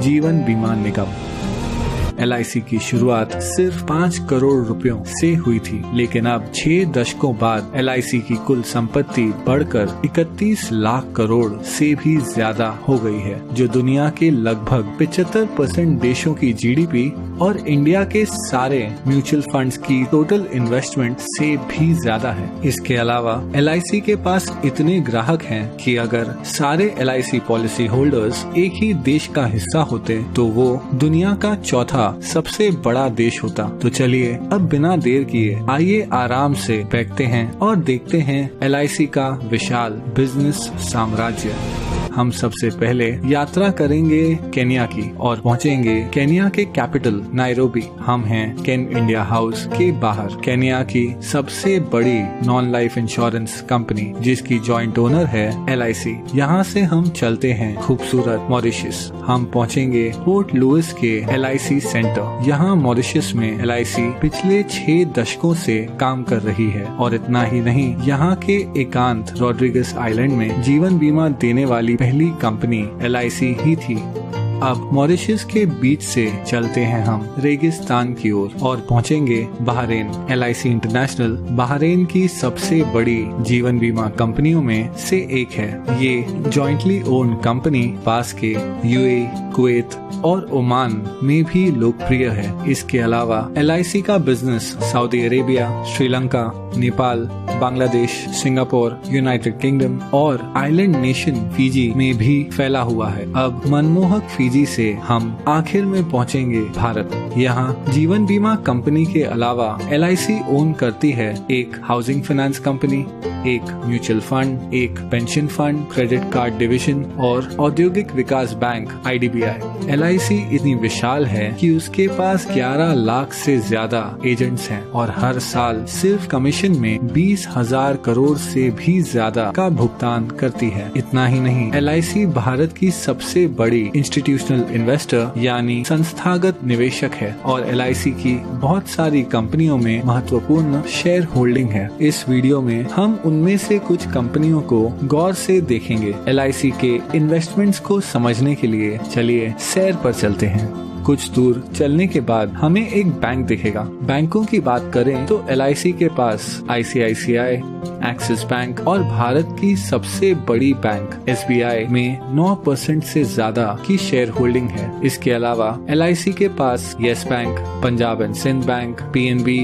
जीवन बीमा निगम। LIC की शुरुआत सिर्फ 5 करोड़ रुपयों से हुई थी, लेकिन अब 6 दशकों बाद LIC की कुल संपत्ति बढ़कर 31 लाख करोड़ से भी ज्यादा हो गई है, जो दुनिया के लगभग 75% देशों की GDP और इंडिया के सारे म्यूचुअल फंड्स की टोटल इन्वेस्टमेंट से भी ज्यादा है। इसके अलावा LIC के पास इतने ग्राहक हैं कि अगर सारे LIC पॉलिसी होल्डर्स एक ही देश का हिस्सा होते तो वो दुनिया का चौथा सबसे बड़ा देश होता। तो चलिए अब बिना देर किए आइए आराम से बैठते हैं और देखते हैं LIC का विशाल बिजनेस साम्राज्य। हम सबसे पहले यात्रा करेंगे केन्या की और पहुंचेंगे केन्या के कैपिटल नायरोबी। हम हैं केन इंडिया हाउस के बाहर, केन्या की सबसे बड़ी नॉन लाइफ इंश्योरेंस कंपनी जिसकी जॉइंट ओनर है LIC। यहाँ से हम चलते हैं खूबसूरत मॉरिशस। हम पहुंचेंगे पोर्ट लुइस के LIC सेंटर। यहाँ मॉरिशस में LIC पिछले 6 दशकों से काम कर रही है और इतना ही नहीं, यहाँ के एकांत रॉड्रिगस आइलैंड में जीवन बीमा देने वाली पहली कंपनी LIC ही थी। अब मॉरिशस के बीच से चलते हैं हम रेगिस्तान की ओर और पहुंचेंगे बहरीन। LIC इंटरनेशनल बहरीन की सबसे बड़ी जीवन बीमा कंपनियों में से एक है। ये जॉइंटली ओन्ड कंपनी पास के UAE, कुवैत और ओमान में भी लोकप्रिय है। इसके अलावा LIC का business Saudi Arabia, Sri Lanka, Nepal, Bangladesh, Singapore, United kingdom और आइलैंड नेशन फिजी में भी फैला हुआ है। अब मनमोहक फिजी से हम आखिर में पहुंचेंगे भारत। यहाँ जीवन बीमा कंपनी के अलावा LIC ओन करती है एक हाउसिंग फाइनेंस कंपनी, एक म्यूचुअल फंड, एक pension fund, credit card division और औद्योगिक विकास बैंक IDBI। LIC इतनी विशाल है कि उसके पास 11 लाख से ज्यादा एजेंट्स हैं और हर साल सिर्फ कमीशन में 20,000 करोड़ से भी ज्यादा का भुगतान करती है। इतना ही नहीं, LIC भारत की सबसे बड़ी इंस्टीट्यूशनल इन्वेस्टर यानी संस्थागत निवेशक है और LIC की बहुत सारी कंपनियों में महत्वपूर्ण शेयर होल्डिंग है। इस वीडियो में हम उनमें से कुछ कंपनियों को गौर से देखेंगे। LIC के इन्वेस्टमेंट्स को समझने के लिए चलिए सैर पर चलते हैं। कुछ दूर चलने के बाद हमें एक बैंक दिखेगा। बैंकों की बात करें तो LIC के पास ICICI, एक्सिस बैंक और भारत की सबसे बड़ी बैंक SBI में 9% से ज्यादा की शेयर होल्डिंग है। इसके अलावा LIC के पास yes bank, Punjab and Sindh bank, PNB,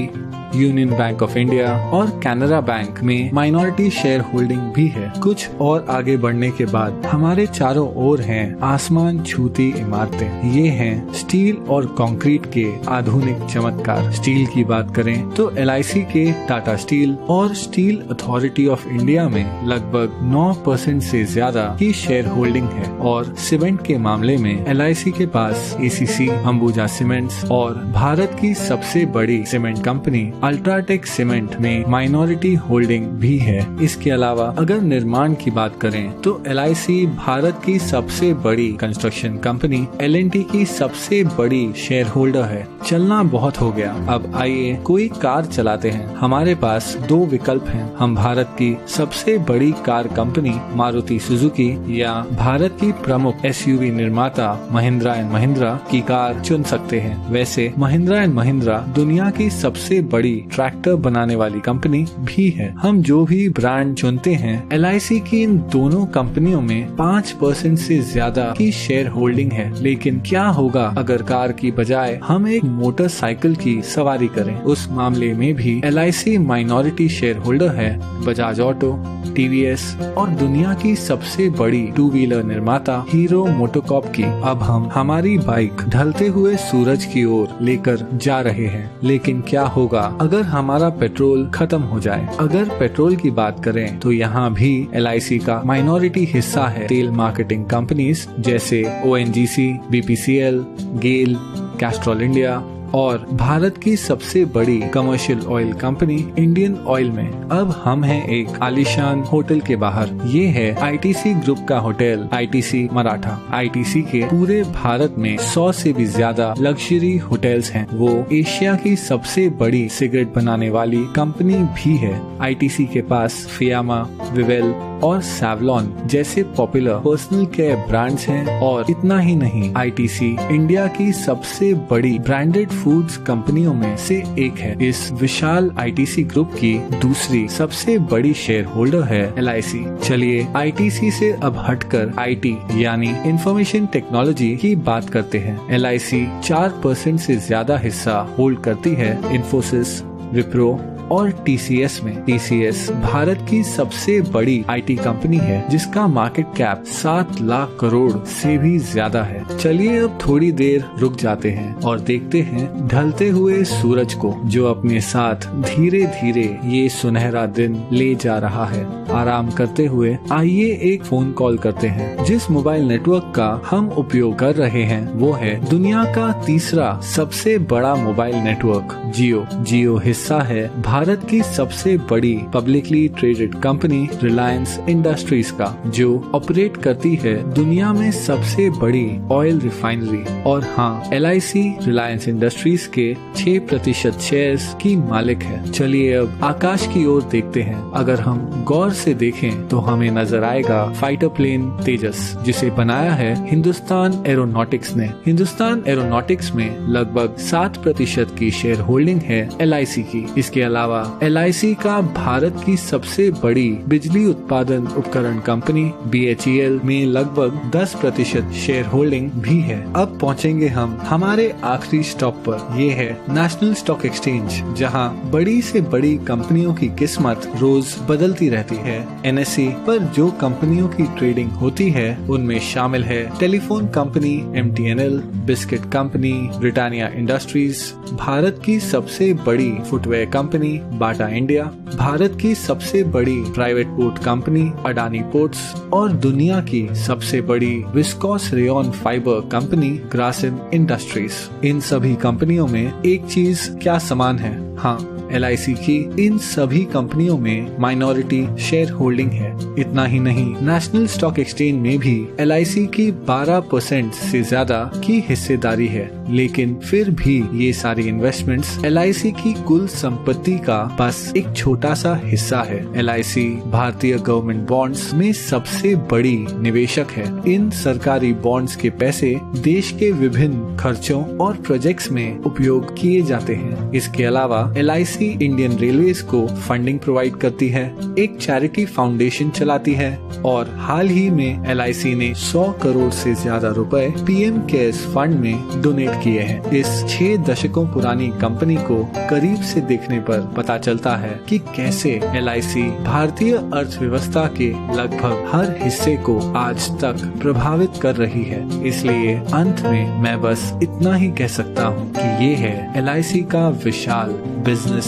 union bank of India और कैनरा बैंक में माइनॉरिटी शेयर होल्डिंग भी है। कुछ और आगे बढ़ने के बाद हमारे चारों ओर हैं आसमान छूती इमारतें। ये हैं स्टील और कंक्रीट के आधुनिक चमत्कार। स्टील की बात करें तो LIC के टाटा स्टील और स्टील अथॉरिटी ऑफ इंडिया में लगभग 9% से ज्यादा की शेयर होल्डिंग है और सीमेंट के मामले में LIC के पास ACC, अंबुजा सीमेंट्स और भारत की सबसे बड़ी सीमेंट कंपनी अल्ट्राटेक सीमेंट में माइनॉरिटी होल्डिंग भी है। इसके अलावा अगर निर्माण की बात करें तो LIC भारत की सबसे बड़ी कंस्ट्रक्शन कंपनी L&T की सबसे बड़ी शेयर होल्डर है। चलना बहुत हो गया, अब आइए कोई कार चलाते हैं। हमारे पास 2 विकल्प हैं। हम भारत की सबसे बड़ी कार कंपनी मारुति सुजुकी या भारत की प्रमुख SUV निर्माता महिंद्रा एंड महिंद्रा की कार चुन सकते हैं। वैसे महिंद्रा एंड महिंद्रा दुनिया की सबसे बड़ी ट्रैक्टर बनाने वाली कंपनी भी है। हम जो भी ब्रांड चुनते हैं, LIC की इन दोनों कंपनियों में 5% से ज्यादा की शेयर होल्डिंग है। लेकिन क्या होगा अगर कार की बजाय हम एक मोटरसाइकिल की सवारी करें? उस मामले में भी LIC माइनॉरिटी शेयर होल्डर है बजाज ऑटो, TVS और दुनिया की सबसे बड़ी 2 व्हीलर निर्माता हीरो मोटोकॉर्प की। अब हम हमारी बाइक ढलते हुए सूरज की ओर लेकर जा रहे हैं, लेकिन क्या होगा अगर हमारा पेट्रोल खत्म हो जाए? अगर पेट्रोल की बात करें तो यहाँ भी LIC का माइनॉरिटी हिस्सा है तेल मार्केटिंग कंपनीज जैसे ONGC, BPCL, गेल, कैस्ट्रॉल इंडिया और भारत की सबसे बड़ी commercial oil company Indian oil में। अब हम हैं एक आलीशान होटल के बाहर। ये है ITC ग्रुप का होटल ITC मराठा। ITC के पूरे भारत में 100 से भी ज्यादा लग्जरी होटल्स हैं। वो एशिया की सबसे बड़ी सिगरेट बनाने वाली कंपनी भी है। ITC के पास फियामा, विवेल, और सैवलॉन जैसे पॉपुलर पर्सनल केयर ब्रांड्स हैं। और इतना ही नहीं, आईटीसी इंडिया की सबसे बड़ी ब्रांडेड फूड्स कंपनियों में से एक है। इस विशाल आईटीसी ग्रुप की दूसरी सबसे बड़ी शेयर होल्डर है एलआईसी। चलिए आईटीसी से अब हटकर आईटी यानी इंफॉर्मेशन टेक्नोलॉजी की बात करते हैं। एलआईसी 4% से ज्यादा हिस्सा होल्ड करती है इन्फोसिस, विप्रो और टीसीएस में। टीसीएस भारत की सबसे बड़ी आईटी कंपनी है जिसका मार्केट कैप 7 लाख करोड़ से भी ज्यादा है। चलिए अब थोड़ी देर रुक जाते हैं और देखते हैं ढलते हुए सूरज को, जो अपने साथ धीरे धीरे ये सुनहरा दिन ले जा रहा है। आराम करते हुए आइए एक फोन कॉल करते हैं। जिस मोबाइल नेटवर्क का हम उपयोग कर रहे हैं वो है दुनिया का तीसरा सबसे बड़ा मोबाइल नेटवर्क जियो। जियो हिस्सा है भारत की सबसे बड़ी publicly traded company Reliance industries का, जो ऑपरेट करती है दुनिया में सबसे बड़ी ऑयल रिफाइनरी। और हाँ, एलआईसी रिलायंस इंडस्ट्रीज के 6% शेयर्स की मालिक है। चलिए अब आकाश की ओर देखते हैं। अगर हम गौर से देखें तो हमें नजर आएगा फाइटर प्लेन तेजस, जिसे बनाया है हिंदुस्तान एरोनॉटिक्स ने। हिंदुस्तान एरोनॉटिक्स में लगभग 7% की शेयर होल्डिंग है एलआईसी की। इसके अलावा एलआईसी का भारत की सबसे बड़ी बिजली उत्पादन उपकरण कंपनी बीएचईएल में लगभग 10% शेयर होल्डिंग भी है। अब पहुंचेंगे हम हमारे आखिरी स्टॉप पर। ये है नेशनल स्टॉक एक्सचेंज, जहां बड़ी से बड़ी कंपनियों की किस्मत रोज बदलती रहती है। एनएसई पर जो कंपनियों की ट्रेडिंग होती है उनमें शामिल है telephone company MTNL, biscuit company Britannia industries, Bharat की सबसे बड़ी footwear company Bata India, Bharat की सबसे बड़ी private port company Adani ports और दुनिया की सबसे बड़ी viscose rayon fibre company Grasim industries. इन सभी कंपनियों में एक चीज क्या समान है? हाँ, एलआईसी की इन सभी कंपनियों में माइनॉरिटी शेयर होल्डिंग है। इतना ही नहीं, नेशनल स्टॉक एक्सचेंज में भी एलआईसी की 12% से ज्यादा की हिस्सेदारी है। लेकिन फिर भी ये सारी इन्वेस्टमेंट्स एलआईसी की कुल संपत्ति का बस एक छोटा सा हिस्सा है। एलआईसी भारतीय गवर्नमेंट बॉन्ड्स में सबसे बड़ी निवेशक है। इन सरकारी बॉन्ड्स के पैसे देश के विभिन्न खर्चों और प्रोजेक्ट्स में उपयोग किए जाते हैं। इसके अलावा एलआईसी इंडियन रेलवेज को फंडिंग प्रोवाइड करती है, एक चैरिटी फाउंडेशन चलाती है और हाल ही में एलआईसी ने 100 करोड़ से ज्यादा रुपए पीएम केयर्स फंड में डोनेट किए हैं। इस 6 दशकों पुरानी कंपनी को करीब से देखने पर पता चलता है कि कैसे एलआईसी भारतीय अर्थव्यवस्था के लगभग हर हिस्से को आज तक प्रभावित कर रही है। इसलिए अंत में मैं बस इतना ही कह सकता हूँ कि ये है एलआईसी का विशाल बिजनेस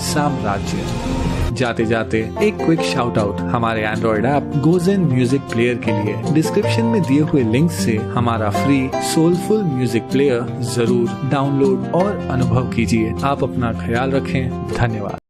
साम्राज्य। जाते जाते एक क्विक शाउट आउट हमारे Android app Gojen music player के लिए। डिस्क्रिप्शन में दिए हुए लिंक से हमारा फ्री सोलफुल म्यूजिक प्लेयर जरूर डाउनलोड और अनुभव कीजिए। आप अपना ख्याल रखें। धन्यवाद।